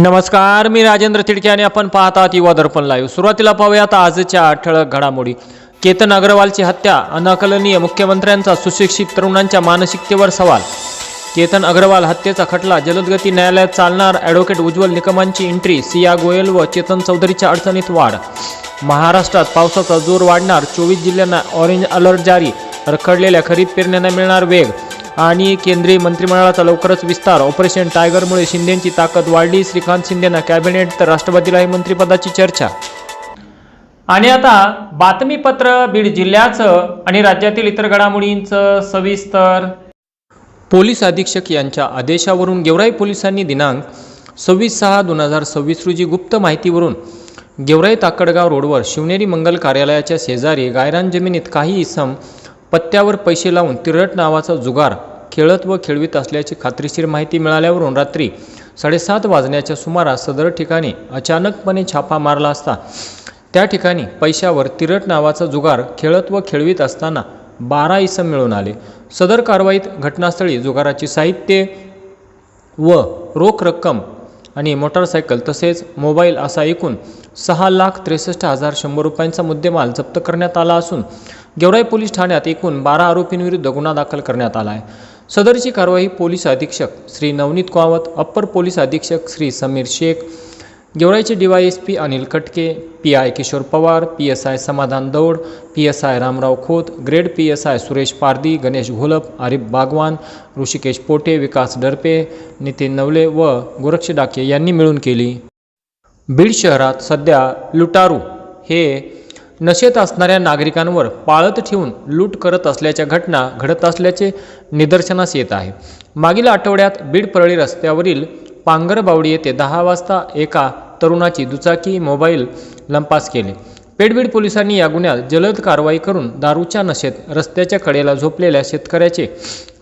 नमस्कार, मी राजेंद्र तिडके आणि आपण पाहत आहात युवा दर्पण लाईव्ह। सुरुवातीला पाहूयात आजच्या ठळक घडामोडी। केतन अग्रवालची हत्या अनाकलनीय, मुख्यमंत्र्यांचा सुशिक्षित तरुणांच्या मानसिकतेवर सवाल। केतन अग्रवाल हत्येचा खटला जलदगती न्यायालयात चालणार, ॲडव्होकेट उज्ज्वल निकमांची एंट्री। सिया गोयल व चेतन चौधरीच्या अडचणीत वाढ। महाराष्ट्रात पावसाचा जोर वाढणार, 24 जिल्ह्यांना ऑरेंज अलर्ट जारी। रखडलेल्या खरीप पेरण्यांना मिळणार वेग आणि केंद्रीय मंत्रिमंडळाचा लवकरच विस्तार। ऑपरेशन टायगरमुळे शिंदेंची ताकद वाढली, श्रीकांत शिंदेंना कॅबिनेट तर राष्ट्रपतीलाही मंत्रिपदाची चर्चा। आणि आता बातमीपत्र बीड जिल्ह्याचं आणि राज्यातील इतर घडामोडींचं सविस्तर। पोलीस अधीक्षक यांच्या आदेशावरून गेवराई पोलिसांनी दिनांक 26/6/2026 रोजी गुप्त माहितीवरून गेवराई ताकडगाव रोडवर शिवनेरी मंगल कार्यालयाच्या शेजारी गायरान जमिनीत काही इसम पत्त्यावर पैसे लावून तिरट नावाचा जुगार खेळत व खेळवीत असल्याची खात्रीशीर माहिती मिळाल्यावरून रात्री 7:30 वाजण्याच्या सुमारास सदर ठिकाणी अचानकपणे छापा मारला असता त्या ठिकाणी पैशावर तिरट नावाचा जुगार खेळत व खेळवीत असताना 12 इसम मिळून आले। सदर कारवाईत घटनास्थळी जुगाराची साहित्य व रोख रक्कम आणि मोटारसायकल तसेच मोबाईल असा एकूण 6,63,100 रुपयांचा मुद्देमाल जप्त करण्यात आला असून गेवराई पोलीस ठाण्यात एकूण 12 आरोपींविरुद्ध गुन्हा दाखल करण्यात आला आहे। सदरची कारवाई पोलीस अधीक्षक श्री नवनीत कावत, अप्पर पोलीस अधीक्षक श्री समीर शेख, गेवराईचे DYSP अनिल कटके, PI Kishore Pawar, PSI Samadhan Daud, PSI Ramrao Khot, grade PSI Suresh Pardi, Ganesh Gholap, Arif Bagwan, Hrishikesh Pote, Vikas Darpe, Nitin Navale व गोरक्ष डाके यांनी मिळून केली। बीड शहरात सध्या लुटारू हे नशेत असणाऱ्या नागरिकांवर पाळत ठेवून लूट करत असल्याच्या घटना घडत असल्याचे निदर्शनास येत आहे। मागील आठवड्यात बीड परळी रस्त्यावरील पांगरबावडी येथे 10 वाजता एका तरुणाची दुचाकी मोबाईल लंपास केले। पेठबीड पोलिसांनी या गुन्ह्यात जलद कारवाई करून दारूच्या नशेत रस्त्याच्या कडेला झोपलेल्या शेतकऱ्याचे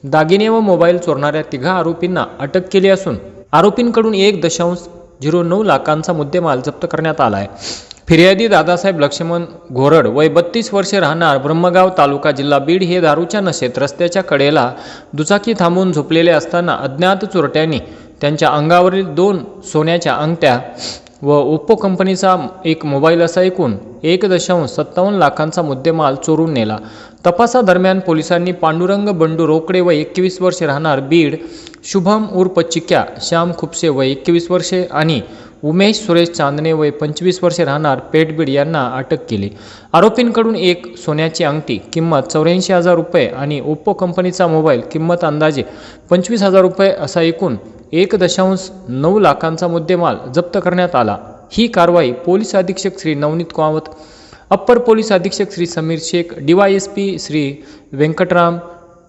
दागिने व मोबाईल चोरणाऱ्या 3 आरोपींना अटक केली असून आरोपींकडून 1.09 लाखांचा मुद्देमाल जप्त करण्यात आला आहे। फिर्यादी दादासाहेब लक्ष्मण घोरड वय 32 वर्षे, राहणार ब्रह्मगाव, तालुका जिल्हा बीड हे दारूच्या नशेत रस्त्याच्या कडेला दुचाकी थांबवून झोपलेले असताना अज्ञात चोरट्यांनी त्यांच्या अंगावरील 2 सोन्याच्या अंगठ्या व ओप्पो कंपनीचा एक मोबाईल असा एकूण 1.57 लाखांचा मुद्देमाल चोरून नेला। तपासादरम्यान पोलिसांनी पांडुरंग बंडू रोकडे वय 21 वर्षे, राहणार बीड, शुभम उर्फ चिक्या, श्याम खुपसे वय 21 वर्षे आणि उमेश सुरेश चांदणे वय 25 वर्षे, राहणार पेठबीड यांना अटक केली। आरोपींकडून एक सोन्याची अंगठी किंमत 84,000 रुपये आणि ओप्पो कंपनीचा मोबाईल किंमत अंदाजे 25,000 रुपये असा एकूण 1.9 लाखांचा मुद्देमाल जप्त करण्यात आला। ही कारवाई पोलीस अधीक्षक श्री नवनीत कावत, अप्पर पोलीस अधीक्षक श्री समीर शेख, DYSP श्री व्यंकटराम,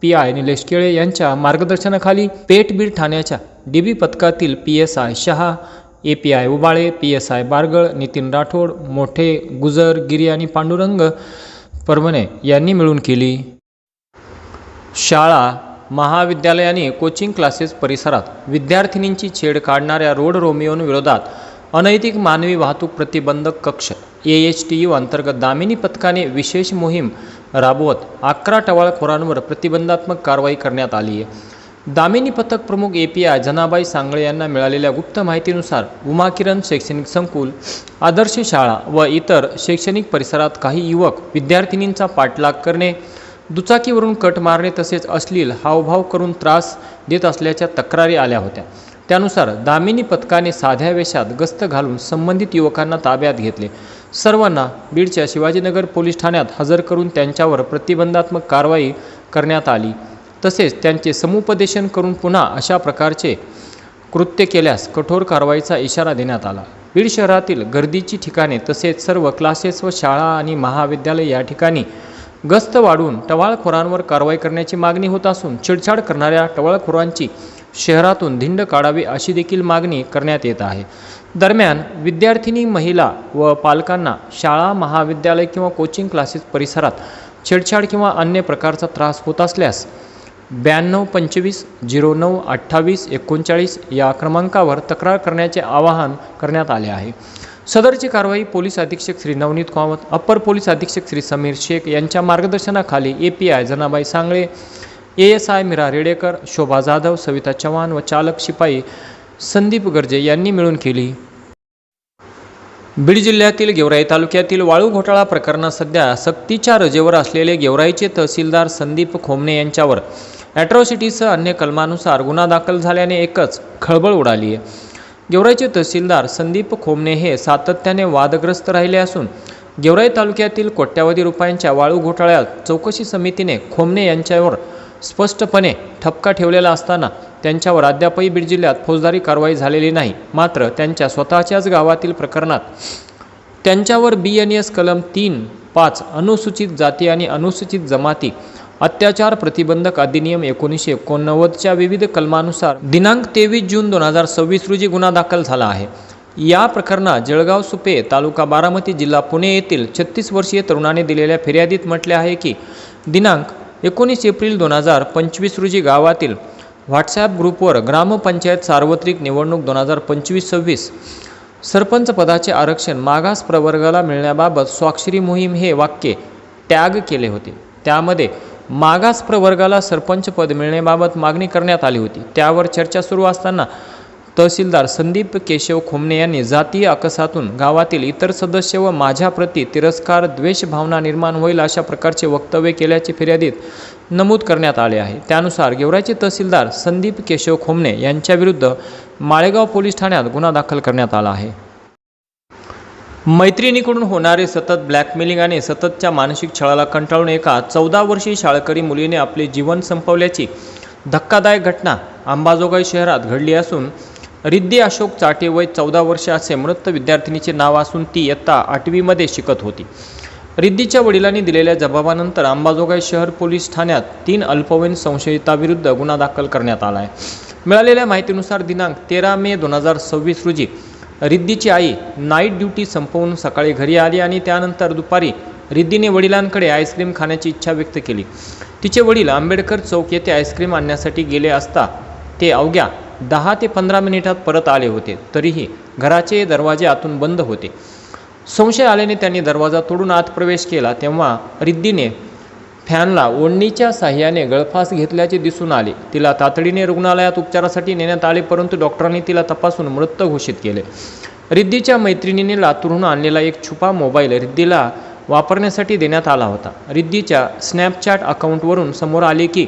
PI निलेश केळे यांच्या मार्गदर्शनाखाली पेठबीड ठाण्याच्या DB पथकातील PSI Shah, API Ubale, PSI Bargal, Nitin Rathod, मोठे गुजर गिरी आणि पांडुरंग परमणे यांनी मिळून केली। शाळा, महाविद्यालय आणि कोचिंग क्लासेस परिसरात विद्यार्थिनींची छेड काढणाऱ्या रोड रोमियोंविरोधात अनैतिक मानवी वाहतूक प्रतिबंधक कक्ष AHTU अंतर्गत दामिनी पथकाने विशेष मोहीम राबवत 11 टवाळखोरांवर प्रतिबंधात्मक कारवाई करण्यात आली आहे। दामिनी पथक प्रमुख API जनाबाई सांगळे यांना मिळालेल्या गुप्त माहितीनुसार उमाकिरण शैक्षणिक संकुल, आदर्श शाळा व इतर शैक्षणिक परिसरात काही युवक विद्यार्थिनींचा पाठलाग करणे, दुचाकीवरून कट मारणे तसेच अश्लील हावभाव करून त्रास देत असल्याच्या तक्रारी आल्या होत्या। त्यानुसार दामिनी पथकाने साध्या वेशात गस्त घालून संबंधित युवकांना ताब्यात घेतले। सर्वांना बीडच्या शिवाजीनगर पोलीस ठाण्यात हजर करून त्यांच्यावर प्रतिबंधात्मक कारवाई करण्यात आली। तसेच त्यांचे समुपदेशन करून पुन्हा अशा प्रकारचे कृत्य केल्यास कठोर कारवाईचा इशारा देण्यात आला। बीड शहरातील गर्दीची ठिकाणे तसेच सर्व क्लासेस व शाळा आणि महाविद्यालय या ठिकाणी गस्त वाढवून टवाळखोरांवर कारवाई करण्याची मागणी होत असून छेडछाड करणाऱ्या टवाळखोरांची शहरातून धिंड काढावी अशी देखील मागणी करण्यात येत आहे। दरम्यान विद्यार्थिनी, महिला व पालकांना शाळा, महाविद्यालय किंवा कोचिंग क्लासेस परिसरात छेडछाड किंवा अन्य प्रकारचा त्रास होत असल्यास 92 25 09 28 39 या क्रमांकावर तक्रार करण्याचे आवाहन करण्यात आले आहे। सदरची कारवाई पोलीस अधीक्षक श्री नवनीत कावत, अप्पर पोलीस अधीक्षक श्री समीर शेख यांच्या मार्गदर्शनाखाली API जनाबाई सांगळे, ASI मीरा रेडेकर, शोभा जाधव, सविता चव्हाण व चालक शिपाई संदीप गर्जे यांनी मिळून केली. बीड जिल्ह्यातील गेवराई तालुक्यातील वाळू घोटाळा प्रकरणात सध्या सक्तीच्या रजेवर असलेले गेवराईचे तहसीलदार संदीप खोमणे यांच्यावर ॲट्रॉसिटीसह अन्य कलमानुसार गुन्हा दाखल झाल्याने एकच खळबळ उडाली आहे. गेवराईचे तहसीलदार संदीप खोमणे हे सातत्याने वादग्रस्त राहिले असून गेवराई तालुक्यातील कोट्यावधी रुपयांच्या वाळू घोटाळ्यात चौकशी समितीने खोमणे यांच्यावर स्पष्टपणे ठपका ठेवलेला असताना त्यांच्यावर अद्यापही बीड जिल्ह्यात फौजदारी कारवाई झालेली नाही. मात्र त्यांच्या स्वतःच्याच गावातील प्रकरणात त्यांच्यावर BNS कलम 3(5) अनुसूचित जाती आणि अनुसूचित जमाती अत्याचार प्रतिबंधक अधिनियम 1989च्या विविध कलमानुसार दिनांक 23 जून 2026 रोजी गुन्हा दाखल झाला आहे. या प्रकरणात जळगाव सुपे तालुका बारामती जिल्हा पुणे येथील 36 वर्षीय तरुणाने दिलेल्या फिर्यादीत म्हटले आहे की दिनांक 19 एप्रिल 2025 रोजी गावातील व्हॉट्सॲप ग्रुपवर ग्रामपंचायत सार्वत्रिक निवडणूक 2025-26 सरपंच पदाचे आरक्षण मागास प्रवर्गाला मिळण्याबाबत स्वाक्षरी मोहीम हे वाक्य टॅग केले होते. त्यामध्ये मागास प्रवर्गाला सरपंच पद मिळण्याबाबत मागणी करण्यात आली होती. त्यावर चर्चा सुरू असताना तहसीलदार संदीप केशव खोमणे यांनी जातीय अकसातून गावातील इतर सदस्य व माझ्याप्रती तिरस्कार द्वेष भावना निर्माण होईल अशा प्रकारचे वक्तव्य केल्याचे फिर्यादीत नमूद करण्यात आले आहे. त्यानुसार गेवराईचे तहसीलदार संदीप केशव खोमणे यांच्याविरुद्ध माळेगाव पोलीस ठाण्यात गुन्हा दाखल करण्यात आला आहे. मैत्रिणीकडून होणारे सतत ब्लॅकमेलिंग आणि सततच्या मानसिक छळाला कंटाळून एका 14 वर्षीय शाळकरी मुलीने आपले जीवन संपवल्याची धक्कादायक घटना अंबाजोगाई शहरात घडली असून रिद्धी अशोक चाटे वय 14 वर्ष असे मृत विद्यार्थिनीचे नाव असून ती इयत्ता 8वीमध्ये शिकत होती. रिद्धीच्या वडिलांनी दिलेल्या जबाबानंतर अंबाजोगाई शहर पोलीस ठाण्यात 3 अल्पवयीन संशयिताविरुद्ध गुन्हा दाखल करण्यात आला आहे. मिळालेल्या माहितीनुसार दिनांक 13 मे 2026 रोजी रिद्धीची आई नाईट ड्युटी संपवून सकाळी घरी आली आणि त्यानंतर दुपारी रिद्धीने वडिलांकडे आईस्क्रीम खाण्याची इच्छा व्यक्त केली. तिचे वडील आंबेडकर चौक येथे आईस्क्रीम आणण्यासाठी गेले असता ते अवघ्या 10 ते 15 मिनिटात परत आले होते. तरीही घराचे दरवाजे आतून बंद होते. संशय आल्याने त्यांनी दरवाजा तोडून आत प्रवेश केला. तेव्हा रिद्धीने फॅनला ओढणीच्या साह्याने गळफास घेतल्याचे दिसून आले. तिला तातडीने रुग्णालयात उपचारासाठी नेण्यात आले, परंतु डॉक्टरांनी तिला तपासून मृत घोषित केले. रिद्धीच्या मैत्रिणीने लातूरहून आणलेला एक छुपा मोबाईल रिद्धीला वापरण्यासाठी देण्यात आला होता. रिद्धीच्या स्नॅपचॅट अकाउंटवरून समोर आले की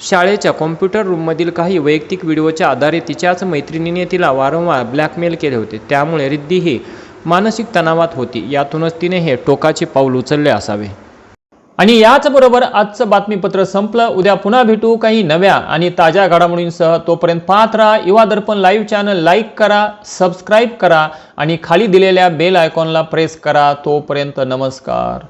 शाळेच्या कॉम्प्युटर रूममधील काही वैयक्तिक व्हिडिओच्या आधारे तिच्याच मैत्रिणीने तिला वारंवार ब्लॅकमेल केले होते. त्यामुळे रिद्धी ही मानसिक तणावात होती. यातूनच तिने हे टोकाचे पाऊल उचलले असावे. आणि याचबरोबर आजचं बातमीपत्र संपलं. उद्या पुन्हा भेटू काही नव्या आणि ताज्या घडामोडींसह. तोपर्यंत पाहत राहा युवा दर्पण लाईव्ह चॅनल. लाईक करा, सबस्क्राईब करा आणि खाली दिलेल्या बेल आयकॉनला प्रेस करा. तोपर्यंत नमस्कार.